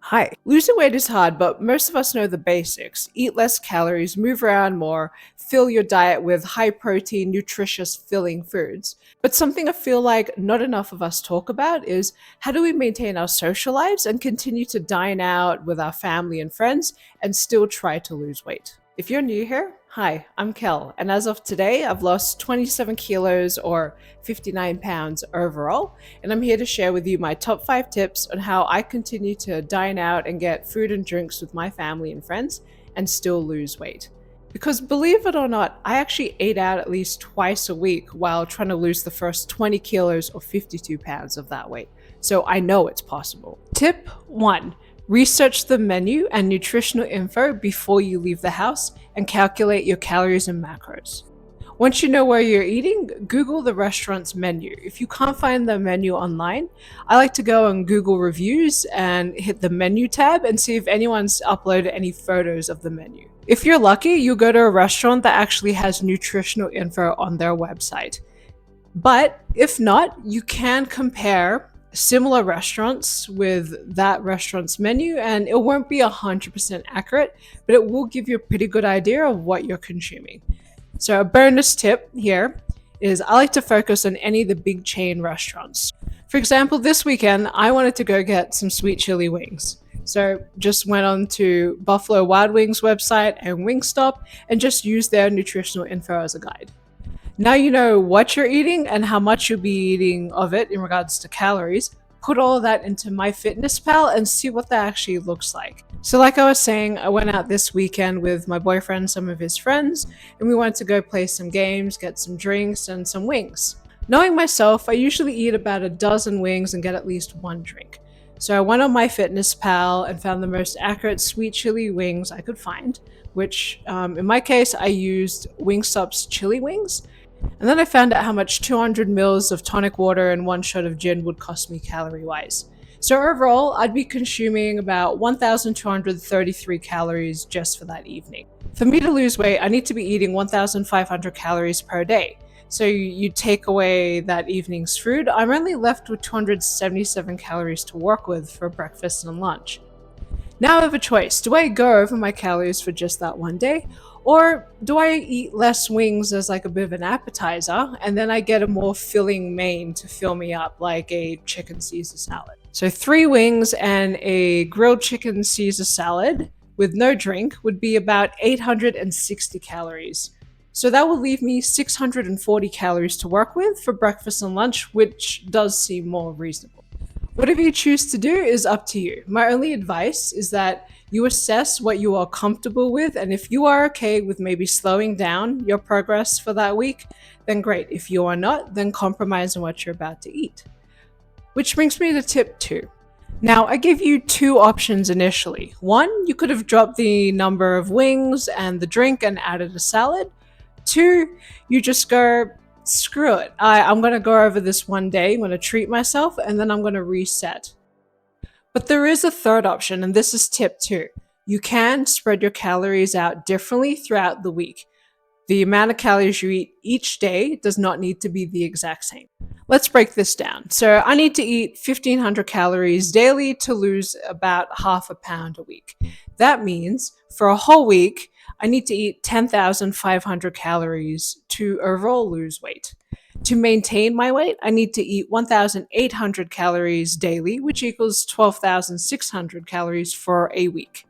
Hi. Losing weight is hard, but most of us know the basics. Eat less calories, move around more, fill your diet with high protein, nutritious, filling foods. But something I feel like not enough of us talk about is how do we maintain our social lives and continue to dine out with our family and friends and still try to lose weight? If you're new here, hi, I'm Kel, and as of today, I've lost 27 kilos or 59 pounds overall, and I'm here to share with you my top 5 tips on how I continue to dine out and get food and drinks with my family and friends and still lose weight. Because believe it or not, I actually ate out at least twice a week while trying to lose the first 20 kilos or 52 pounds of that weight. So I know it's possible. Tip 1. Research the menu and nutritional info before you leave the house and calculate your calories and macros. Once you know where you're eating, Google the restaurant's menu. If you can't find the menu online, I like to go on Google reviews and hit the menu tab and see if anyone's uploaded any photos of the menu. If you're lucky, you'll go to a restaurant that actually has nutritional info on their website. But if not, you can compare similar restaurants with that restaurant's menu, and it won't be 100% accurate, but it will give you a pretty good idea of what you're consuming. So a bonus tip here is I like to focus on any of the big chain restaurants. For example, this weekend, I wanted to go get some sweet chili wings. So just went on to Buffalo Wild Wings website and Wingstop and just used their nutritional info as a guide. Now you know what you're eating and how much you'll be eating of it in regards to calories. Put all of that into MyFitnessPal and see what that actually looks like. So like I was saying, I went out this weekend with my boyfriend, some of his friends, and we went to go play some games, get some drinks, and some wings. Knowing myself, I usually eat about a dozen wings and get at least one drink. So I went on MyFitnessPal and found the most accurate sweet chili wings I could find, which in my case, I used Wingstop's chili wings. And then I found out how much 200 mils of tonic water and one shot of gin would cost me calorie wise. So overall, I'd be consuming about 1,233 calories just for that evening. For me to lose weight, I need to be eating 1,500 calories per day. So you take away that evening's food, I'm only left with 277 calories to work with for breakfast and lunch. Now I have a choice. Do I go over my calories for just that one day? Or do I eat less wings as like a bit of an appetizer and then I get a more filling main to fill me up, like a chicken Caesar salad? So 3 wings and a grilled chicken Caesar salad with no drink would be about 860 calories. So that will leave me 640 calories to work with for breakfast and lunch, which does seem more reasonable. Whatever you choose to do is up to you. My only advice is that you assess what you are comfortable with, and if you are okay with maybe slowing down your progress for that week, then great. If you are not, then compromise on what you're about to eat. Which brings me to tip 2. Now, I gave you 2 options initially. 1, you could have dropped the number of wings and the drink and added a salad. 2, you just go, screw it. I'm going to go over this one day. I'm going to treat myself and then I'm going to reset. But there is a third option, and this is tip 2. You can spread your calories out differently throughout the week. The amount of calories you eat each day does not need to be the exact same. Let's break this down. So I need to eat 1,500 calories daily to lose about half a pound a week. That means for a whole week, I need to eat 10,500 calories to overall lose weight. To maintain my weight, I need to eat 1,800 calories daily, which equals 12,600 calories for a week.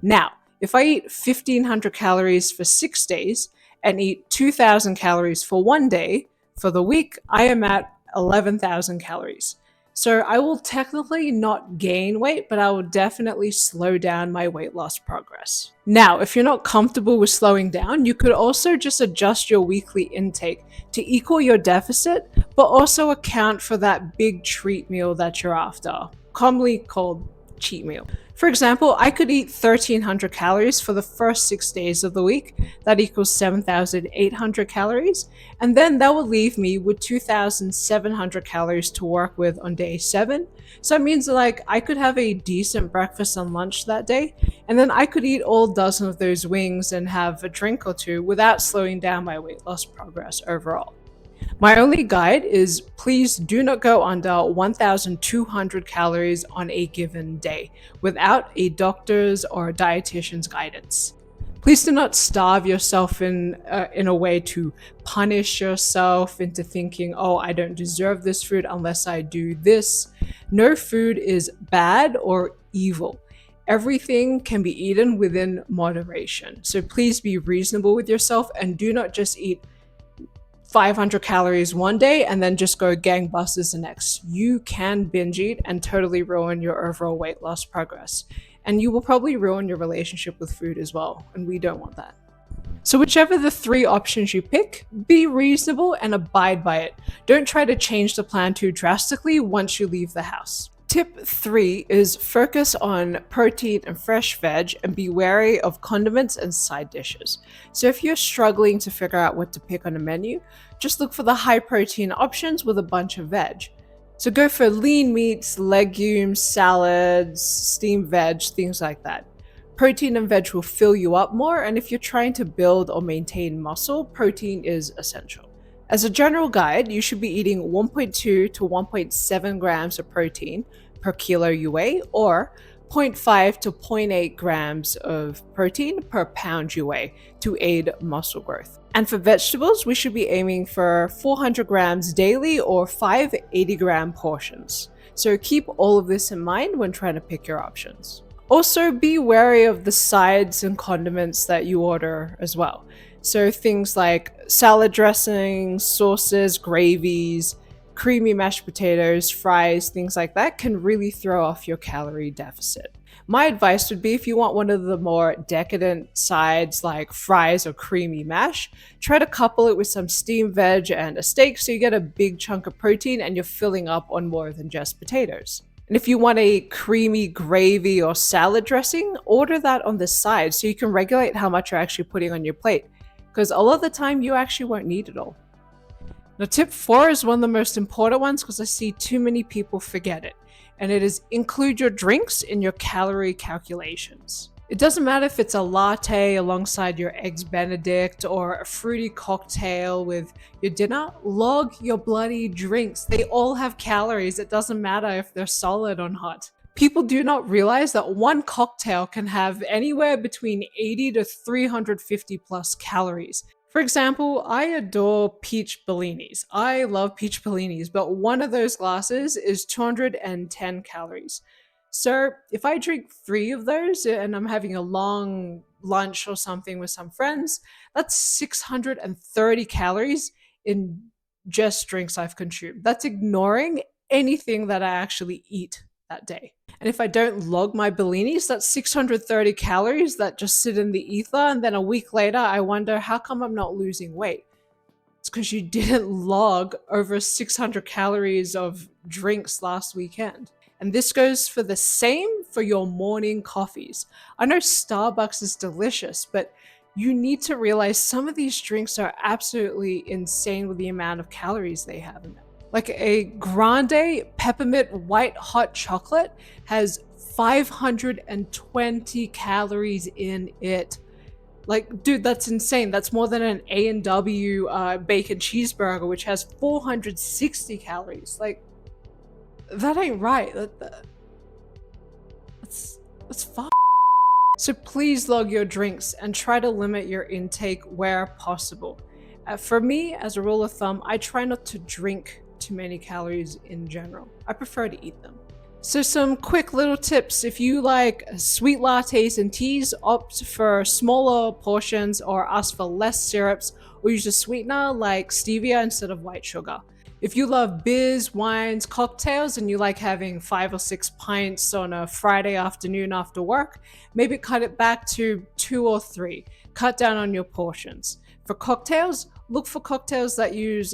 Now, if I eat 1,500 calories for 6 days and eat 2,000 calories for one day, for the week, I am at 11,000 calories. So I will technically not gain weight, but I will definitely slow down my weight loss progress. Now, if you're not comfortable with slowing down, you could also just adjust your weekly intake to equal your deficit, but also account for that big treat meal that you're after, commonly called cheat meal. For example, I could eat 1,300 calories for the first 6 days of the week. That equals 7,800 calories. And then that would leave me with 2,700 calories to work with on day 7. So it means like I could have a decent breakfast and lunch that day. And then I could eat all dozen of those wings and have a drink or two without slowing down my weight loss progress overall. My only guide is please do not go under 1,200 calories on a given day without a doctor's or dietitian's guidance. Please do not starve yourself in a way to punish yourself into thinking, oh, I don't deserve this food unless I do this. No food is bad or evil. Everything can be eaten within moderation. So please be reasonable with yourself and do not just eat 500 calories one day and then just go gangbusters the next. You can binge eat and totally ruin your overall weight loss progress. And you will probably ruin your relationship with food as well. And we don't want that. So, whichever the three options you pick, be reasonable and abide by it. Don't try to change the plan too drastically once you leave the house. Tip 3 is focus on protein and fresh veg and be wary of condiments and side dishes. So if you're struggling to figure out what to pick on a menu, just look for the high protein options with a bunch of veg. So go for lean meats, legumes, salads, steamed veg, things like that. Protein and veg will fill you up more, and if you're trying to build or maintain muscle, protein is essential. As a general guide, you should be eating 1.2 to 1.7 grams of protein per kilo you weigh, or 0.5 to 0.8 grams of protein per pound you weigh to aid muscle growth. And for vegetables, we should be aiming for 400 grams daily or 5 80-gram portions. So keep all of this in mind when trying to pick your options. Also, be wary of the sides and condiments that you order as well. So things like salad dressings, sauces, gravies, creamy mashed potatoes, fries, things like that can really throw off your calorie deficit. My advice would be if you want one of the more decadent sides like fries or creamy mash, try to couple it with some steamed veg and a steak so you get a big chunk of protein and you're filling up on more than just potatoes. And if you want a creamy gravy or salad dressing, order that on the side so you can regulate how much you're actually putting on your plate, because a lot of the time you actually won't need it all. Now, tip 4 is one of the most important ones because I see too many people forget it, and it is include your drinks in your calorie calculations. It doesn't matter if it's a latte alongside your eggs benedict or a fruity cocktail with your dinner, log your bloody drinks. They all have calories. It doesn't matter if they're solid or hot. People do not realize that one cocktail can have anywhere between 80 to 350 plus calories. For example, I adore peach bellinis. I love peach bellinis, but one of those glasses is 210 calories. So if I drink 3 of those and I'm having a long lunch or something with some friends, that's 630 calories in just drinks I've consumed. That's ignoring anything that I actually eat that day. And if I don't log my bellinis, that's 630 calories that just sit in the ether. And then a week later, I wonder how come I'm not losing weight? It's because you didn't log over 600 calories of drinks last weekend. And this goes for the same for your morning coffees. I know Starbucks is delicious, but you need to realize some of these drinks are absolutely insane with the amount of calories they have in them. Like a grande peppermint white hot chocolate has 520 calories in it. Like, dude, that's insane. That's more than an A&W bacon cheeseburger, which has 460 calories. Like, that ain't right. That's fuck. So please log your drinks and try to limit your intake where possible. For me, as a rule of thumb, I try not to drink too many calories in general. I prefer to eat them. So some quick little tips. If you like sweet lattes and teas, opt for smaller portions or ask for less syrups or use a sweetener like stevia instead of white sugar. If you love beers, wines, cocktails, and you like having 5 or 6 pints on a Friday afternoon after work, maybe cut it back to 2 or 3. Cut down on your portions. For cocktails, look for cocktails that use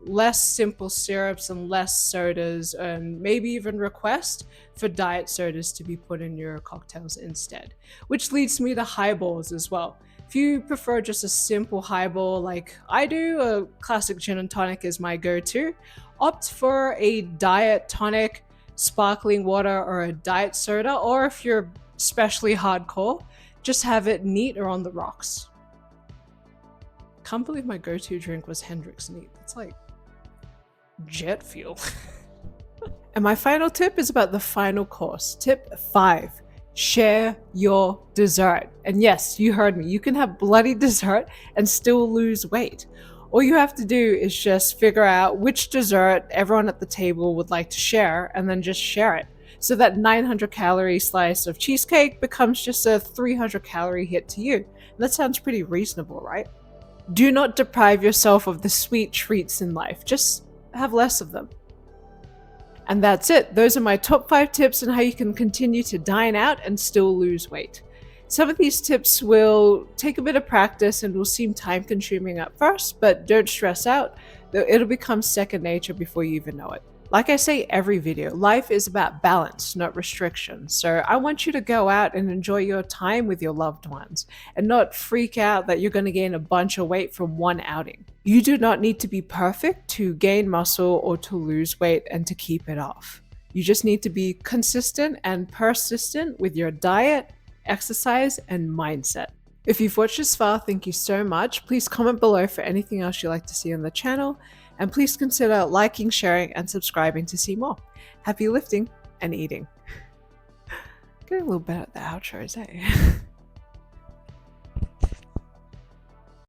less simple syrups and less sodas, and maybe even request for diet sodas to be put in your cocktails instead. Which leads me to highballs as well. If you prefer just a simple highball like I do, a classic gin and tonic is my go-to. Opt for a diet tonic, sparkling water, or a diet soda, or if you're especially hardcore, just have it neat or on the rocks. can't believe my go-to drink was Hendrix Neat. It's like jet fuel. And my final tip is about the final course. Tip 5. Share your dessert. And yes, you heard me. You can have bloody dessert and still lose weight. All you have to do is just figure out which dessert everyone at the table would like to share and then just share it. So that 900 calorie slice of cheesecake becomes just a 300 calorie hit to you. And that sounds pretty reasonable, right? Do not deprive yourself of the sweet treats in life. Just have less of them. And that's it. Those are my top 5 tips on how you can continue to dine out and still lose weight. Some of these tips will take a bit of practice and will seem time consuming at first, but don't stress out. It'll become second nature before you even know it. Like I say every video, life is about balance, not restriction. So I want you to go out and enjoy your time with your loved ones and not freak out that you're going to gain a bunch of weight from one outing. You do not need to be perfect to gain muscle or to lose weight and to keep it off. You just need to be consistent and persistent with your diet, exercise, and mindset. If you've watched this far, thank you so much. Please comment below for anything else you'd like to see on the channel. And please consider liking, sharing, and subscribing to see more. Happy lifting and eating. Getting a little better at the outros, eh?